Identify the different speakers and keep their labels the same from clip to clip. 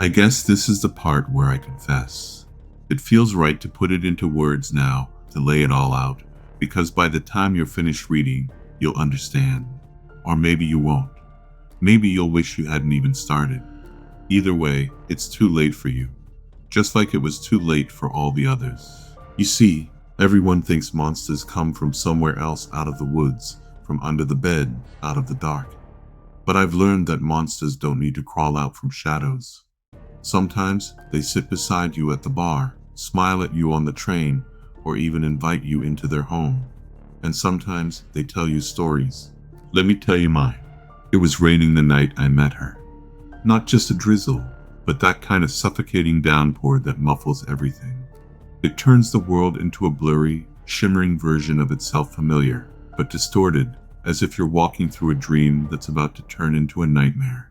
Speaker 1: I guess this is the part where I confess. It feels right to put it into words now, to lay it all out, because by the time you're finished reading, you'll understand. Or maybe you won't. Maybe you'll wish you hadn't even started. Either way, it's too late for you. Just like it was too late for all the others. You see, everyone thinks monsters come from somewhere else out of the woods, from under the bed, out of the dark. But I've learned that monsters don't need to crawl out from shadows. Sometimes they sit beside you at the bar, smile at you on the train, or even invite you into their home. And sometimes they tell you stories. Let me tell you mine. It was raining the night I met her. Not just a drizzle, but that kind of suffocating downpour that muffles everything. It turns the world into a blurry, shimmering version of itself, familiar, but distorted, as if you're walking through a dream that's about to turn into a nightmare.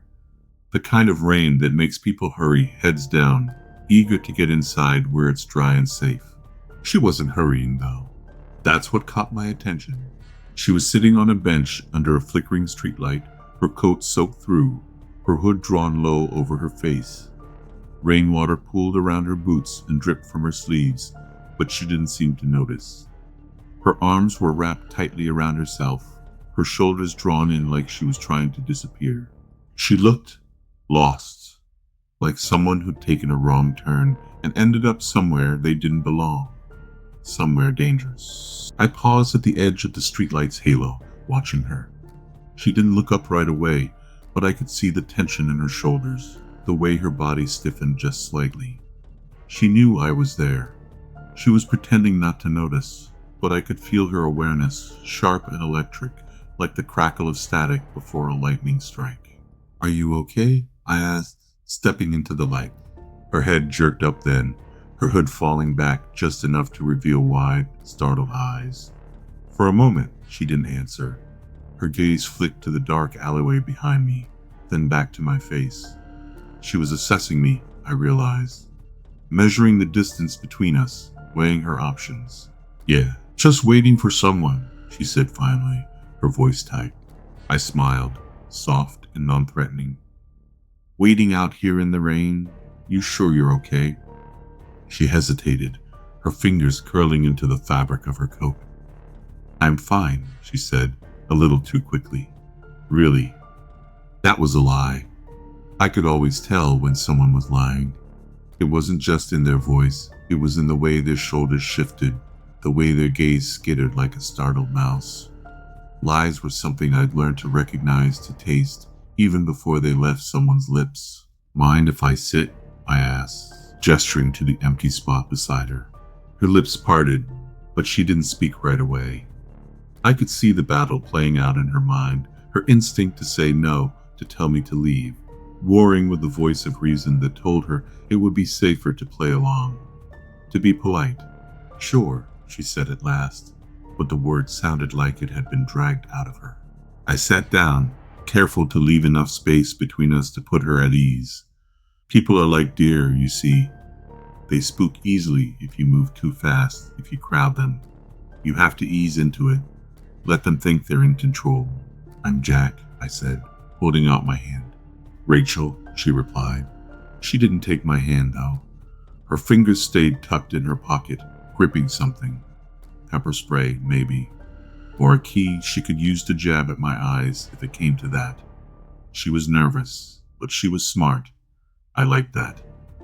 Speaker 1: The kind of rain that makes people hurry, heads down, eager to get inside where it's dry and safe. She wasn't hurrying, though. That's what caught my attention. She was sitting on a bench under a flickering streetlight, her coat soaked through, her hood drawn low over her face. Rainwater pooled around her boots and dripped from her sleeves, but she didn't seem to notice. Her arms were wrapped tightly around herself, her shoulders drawn in like she was trying to disappear. She looked lost, like someone who'd taken a wrong turn and ended up somewhere they didn't belong, somewhere dangerous. I paused at the edge of the streetlight's halo, watching her. She didn't look up right away, but I could see the tension in her shoulders, the way her body stiffened just slightly. She knew I was there. She was pretending not to notice, but I could feel her awareness, sharp and electric, like the crackle of static before a lightning strike. "Are you okay?" I asked, stepping into the light. Her head jerked up then, her hood falling back just enough to reveal wide, startled eyes. For a moment, she didn't answer. Her gaze flicked to the dark alleyway behind me, then back to my face. She was assessing me, I realized, measuring the distance between us, weighing her options. "Yeah, just waiting for someone," she said finally, her voice tight. I smiled, soft and non-threatening. "Waiting out here in the rain? You sure you're okay?" She hesitated, her fingers curling into the fabric of her coat. "I'm fine," she said, a little too quickly. "Really?" That was a lie. I could always tell when someone was lying. It wasn't just in their voice, it was in the way their shoulders shifted, the way their gaze skittered like a startled mouse. Lies were something I'd learned to recognize, to taste, even before they left someone's lips. "Mind if I sit?" I asked, gesturing to the empty spot beside her. Her lips parted, but she didn't speak right away. I could see the battle playing out in her mind, her instinct to say no, to tell me to leave, warring with the voice of reason that told her it would be safer to play along, to be polite. "Sure," she said at last, but the word sounded like it had been dragged out of her. I sat down, careful to leave enough space between us to put her at ease. People are like deer, you see. They spook easily if you move too fast, if you crowd them. You have to ease into it. Let them think they're in control. "I'm Jack," I said, holding out my hand. "Rachel," she replied. She didn't take my hand, though. Her fingers stayed tucked in her pocket, gripping something. Pepper spray, maybe. Or a key she could use to jab at my eyes if it came to that. She was nervous, but she was smart. I liked that.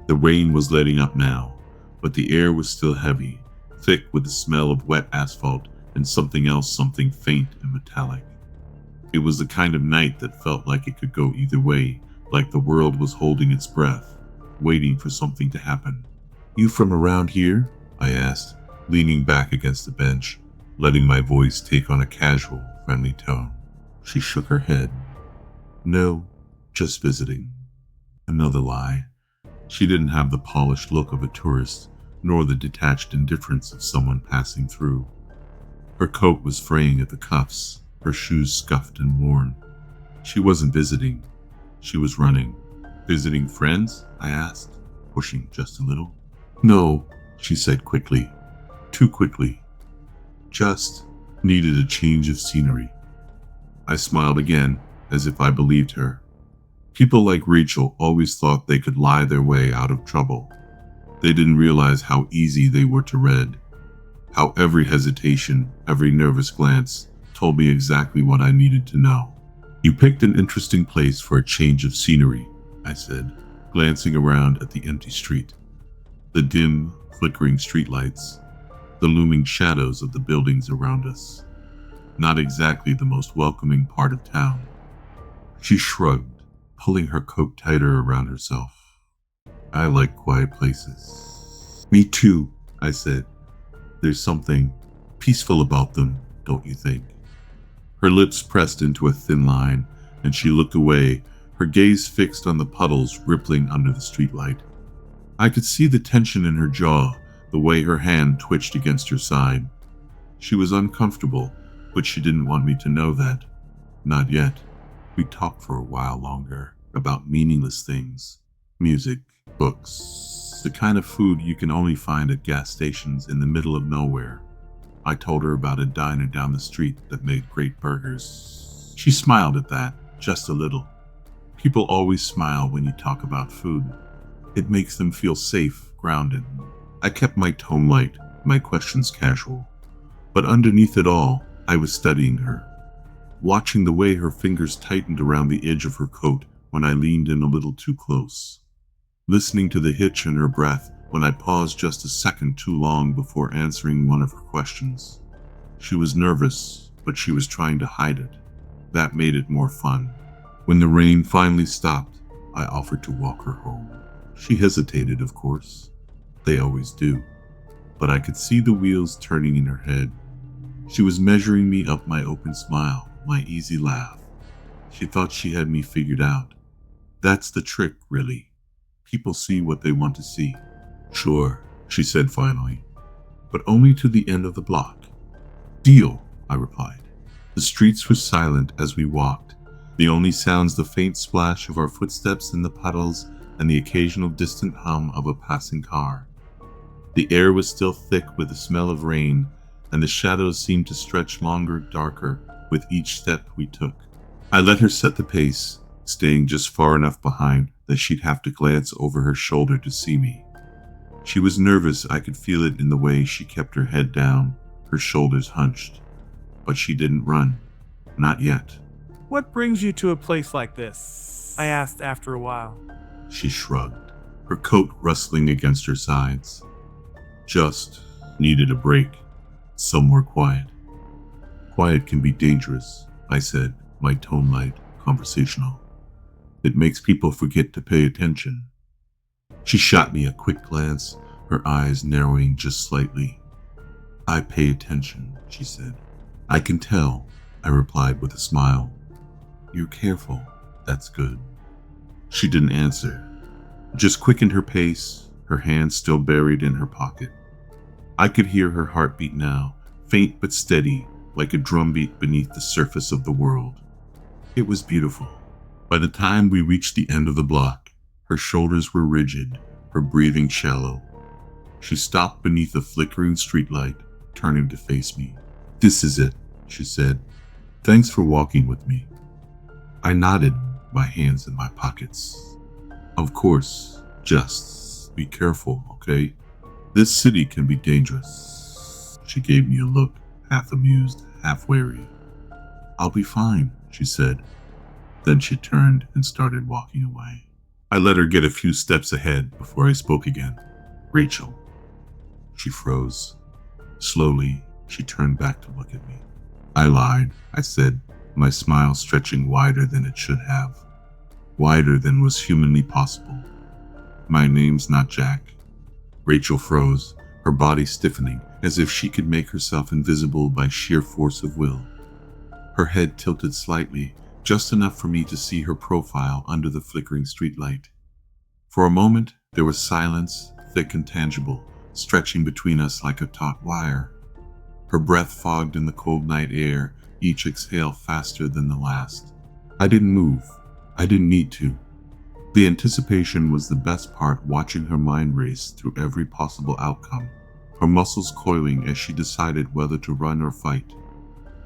Speaker 1: The rain was letting up now, but the air was still heavy, thick with the smell of wet asphalt and something else, something faint and metallic. It was the kind of night that felt like it could go either way, like the world was holding its breath, waiting for something to happen. "You from around here?" I asked, leaning back against the bench, letting my voice take on a casual, friendly tone. She shook her head. "No, just visiting." Another lie. She didn't have the polished look of a tourist, nor the detached indifference of someone passing through. Her coat was fraying at the cuffs, her shoes scuffed and worn. She wasn't visiting. She was running. "Visiting friends?" I asked, pushing just a little. "No," she said quickly. Too quickly. "Just needed a change of scenery." I smiled again, as if I believed her. People like Rachel always thought they could lie their way out of trouble. They didn't realize how easy they were to read, how every hesitation, every nervous glance told me exactly what I needed to know. You picked an interesting place for a change of scenery, I said, glancing around at the empty street. The dim, flickering streetlights, the looming shadows of the buildings around us. Not exactly the most welcoming part of town. She shrugged, pulling her coat tighter around herself. I like quiet places. Me too, I said. There's something peaceful about them, don't you think? Her lips pressed into a thin line, and she looked away, her gaze fixed on the puddles rippling under the streetlight. I could see the tension in her jaw, the way her hand twitched against her side. She was uncomfortable, but she didn't want me to know that. Not yet. We talked for a while longer about meaningless things. Music, books, the kind of food you can only find at gas stations in the middle of nowhere. I told her about a diner down the street that made great burgers. She smiled at that, just a little. People always smile when you talk about food. It makes them feel safe, grounded. I kept my tone light, my questions casual. But underneath it all, I was studying her, watching the way her fingers tightened around the edge of her coat when I leaned in a little too close, listening to the hitch in her breath when I paused just a second too long before answering one of her questions. She was nervous, but she was trying to hide it. That made it more fun. When the rain finally stopped, I offered to walk her home. She hesitated, of course. They always do. But I could see the wheels turning in her head. She was measuring me up my open smile, my easy laugh. She thought she had me figured out. That's the trick, really. People see what they want to see. Sure, she said finally, but only to the end of the block. Deal, I replied. The streets were silent as we walked, the only sounds the faint splash of our footsteps in the puddles and the occasional distant hum of a passing car. The air was still thick with the smell of rain, and the shadows seemed to stretch longer, darker, with each step we took. I let her set the pace, staying just far enough behind that she'd have to glance over her shoulder to see me. She was nervous, I could feel it in the way she kept her head down, her shoulders hunched. But she didn't run. Not yet.
Speaker 2: What brings you to a place like this? I asked after a while.
Speaker 1: She shrugged, her coat rustling against her sides. Just needed a break. Somewhere quiet. Quiet can be dangerous, I said, my tone light, conversational. It makes people forget to pay attention. She shot me a quick glance, her eyes narrowing just slightly. I pay attention, she said. I can tell, I replied with a smile. You're careful. That's good. She didn't answer, just quickened her pace, her hand still buried in her pocket. I could hear her heartbeat now, faint but steady, like a drumbeat beneath the surface of the world. It was beautiful. By the time we reached the end of the block, her shoulders were rigid, her breathing shallow. She stopped beneath a flickering streetlight, turning to face me. This is it, she said. Thanks for walking with me. I nodded, my hands in my pockets. Of course, just be careful, okay? This city can be dangerous. She gave me a look, half amused, half wary. I'll be fine, she said. Then she turned and started walking away. I let her get a few steps ahead before I spoke again. Rachel. She froze. Slowly, she turned back to look at me. I lied, I said, my smile stretching wider than it should have. Wider than was humanly possible. My name's not Jack. Rachel froze, her body stiffening, as if she could make herself invisible by sheer force of will. Her head tilted slightly, just enough for me to see her profile under the flickering streetlight. For a moment, there was silence, thick and tangible, stretching between us like a taut wire. Her breath fogged in the cold night air, each exhale faster than the last. I didn't move. I didn't need to. The anticipation was the best part, watching her mind race through every possible outcome, her muscles coiling as she decided whether to run or fight.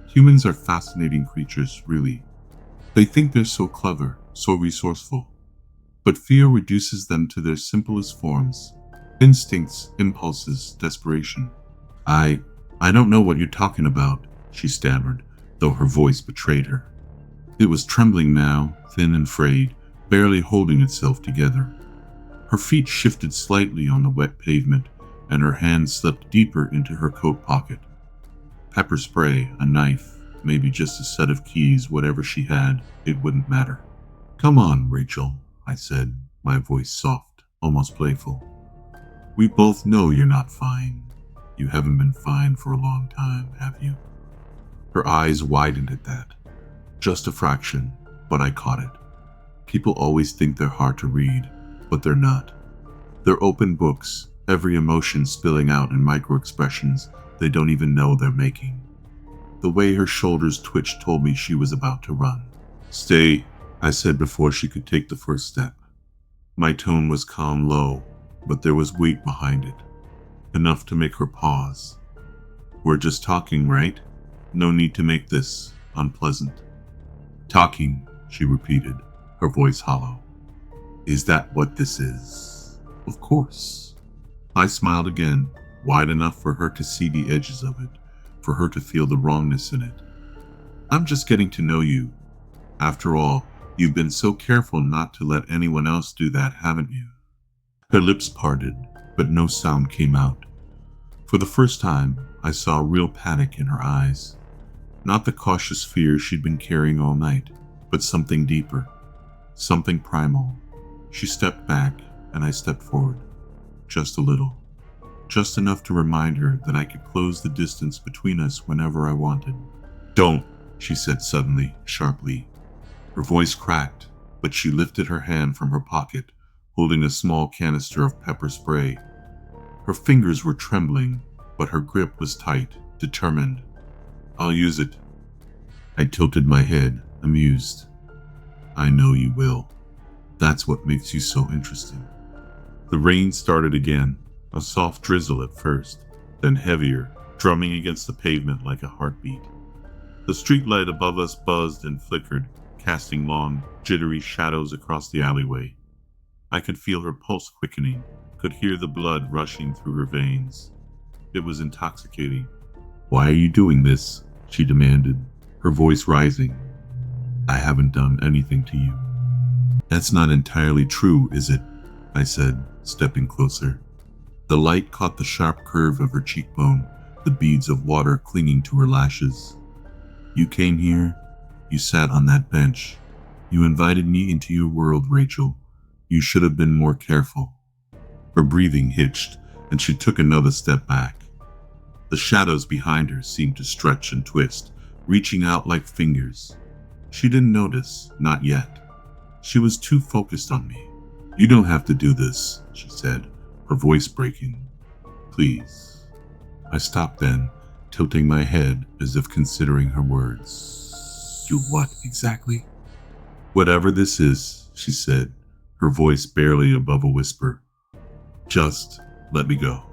Speaker 1: Humans are fascinating creatures, really. They think they're so clever, so resourceful. But fear reduces them to their simplest forms: instincts, impulses, desperation. I I don't know what you're talking about, she stammered, though her voice betrayed her. It was trembling now, thin and frayed, barely holding itself together. Her feet shifted slightly on the wet pavement, and her hand slipped deeper into her coat pocket. Pepper spray, a knife, maybe just a set of keys, whatever she had, it wouldn't matter. Come on, Rachel, I said, my voice soft, almost playful. We both know you're not fine. You haven't been fine for a long time, have you? Her eyes widened at that. Just a fraction, but I caught it. People always think they're hard to read, but they're not. They're open books, every emotion spilling out in micro-expressions they don't even know they're making. The way her shoulders twitched told me she was about to run. Stay, I said before she could take the first step. My tone was calm, low, but there was weight behind it. Enough to make her pause. We're just talking, right? No need to make this unpleasant. Talking, she repeated, her voice hollow. Is that what this is? Of course. I smiled again, wide enough for her to see the edges of it, for her to feel the wrongness in it. I'm just getting to know you. After all, you've been so careful not to let anyone else do that, haven't you? Her lips parted, but no sound came out. For the first time, I saw real panic in her eyes. Not the cautious fear she'd been carrying all night, but something deeper, something primal. She stepped back, and I stepped forward. Just a little. Just enough to remind her that I could close the distance between us whenever I wanted. Don't, she said suddenly, sharply. Her voice cracked, but she lifted her hand from her pocket, holding a small canister of pepper spray. Her fingers were trembling, but her grip was tight, determined. I'll use it. I tilted my head, amused. I know you will. That's what makes you so interesting. The rain started again, a soft drizzle at first, then heavier, drumming against the pavement like a heartbeat. The streetlight above us buzzed and flickered, casting long, jittery shadows across the alleyway. I could feel her pulse quickening, could hear the blood rushing through her veins. It was intoxicating. Why are you doing this? She demanded, her voice rising. I haven't done anything to you. That's not entirely true, is it? I said, stepping closer. The light caught the sharp curve of her cheekbone, the beads of water clinging to her lashes. You came here. You sat on that bench. You invited me into your world, Rachel. You should have been more careful. Her breathing hitched, and she took another step back. The shadows behind her seemed to stretch and twist, reaching out like fingers. She didn't notice, not yet. She was too focused on me. You don't have to do this, she said, her voice breaking. Please. I stopped then, tilting my head as if considering her words. Do what exactly? Whatever this is, she said, her voice barely above a whisper. Just let me go.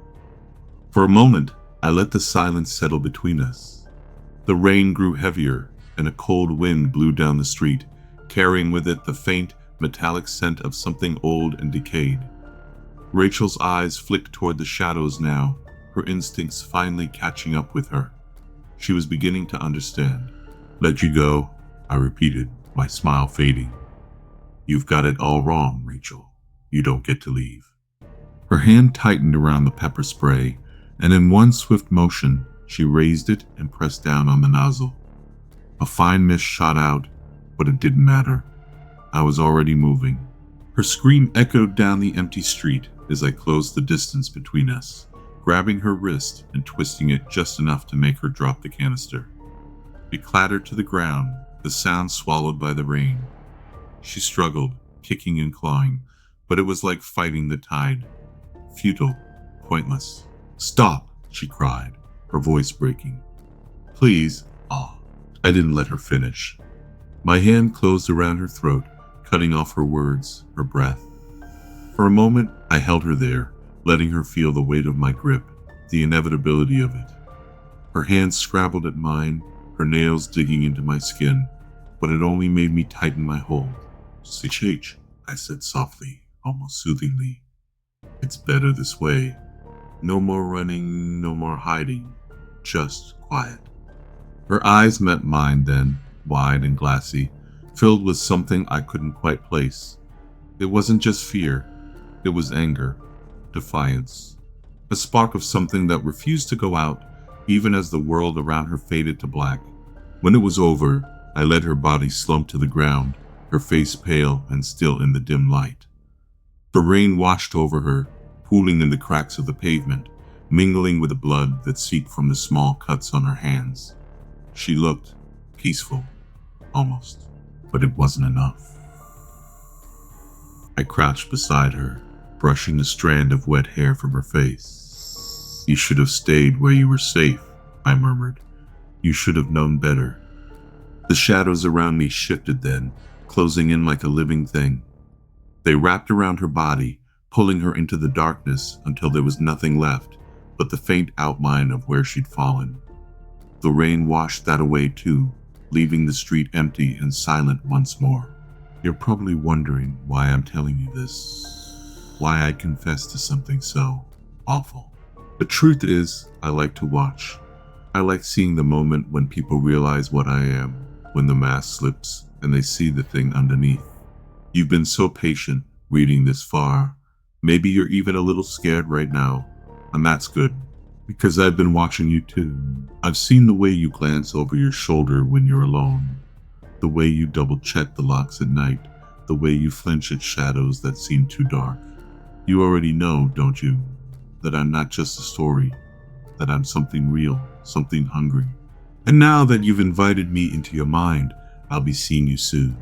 Speaker 1: For a moment, I let the silence settle between us. The rain grew heavier, and a cold wind blew down the street, carrying with it the faint, metallic scent of something old and decayed. Rachel's eyes flicked toward the shadows now, her instincts finally catching up with her. She was beginning to understand. Let you go, I repeated, my smile fading. You've got it all wrong, Rachel. You don't get to leave. Her hand tightened around the pepper spray, and in one swift motion, she raised it and pressed down on the nozzle. A fine mist shot out, but it didn't matter. I was already moving. Her scream echoed down the empty street as I closed the distance between us, grabbing her wrist and twisting it just enough to make her drop the canister. It clattered to the ground, the sound swallowed by the rain. She struggled, kicking and clawing, but it was like fighting the tide. Futile, pointless. Stop, she cried, her voice breaking. Please. I didn't let her finish. My hand closed around her throat, cutting off her words, her breath. For a moment, I held her there, letting her feel the weight of my grip, the inevitability of it. Her hands scrabbled at mine, her nails digging into my skin, but it only made me tighten my hold. CH, I said softly, almost soothingly. It's better this way. No more running, no more hiding. Just quiet. Her eyes met mine then, wide and glassy, filled with something I couldn't quite place. It wasn't just fear, it was anger, defiance, a spark of something that refused to go out, even as the world around her faded to black. When it was over, I let her body slump to the ground, her face pale and still in the dim light. The rain washed over her, pooling in the cracks of the pavement, mingling with the blood that seeped from the small cuts on her hands. She looked peaceful, almost, but it wasn't enough. I crouched beside her, brushing a strand of wet hair from her face. You should have stayed where you were safe, I murmured. You should have known better. The shadows around me shifted then, closing in like a living thing. They wrapped around her body, pulling her into the darkness until there was nothing left but the faint outline of where she'd fallen. The rain washed that away too, leaving the street empty and silent once more. You're probably wondering why I'm telling you this, why I confess to something so awful. The truth is, I like to watch. I like seeing the moment when people realize what I am, when the mask slips and they see the thing underneath. You've been so patient reading this far. Maybe you're even a little scared right now, and that's good, because I've been watching you too. I've seen the way you glance over your shoulder when you're alone, the way you double-check the locks at night, the way you flinch at shadows that seem too dark. You already know, don't you, that I'm not just a story, that I'm something real, something hungry. And now that you've invited me into your mind, I'll be seeing you soon.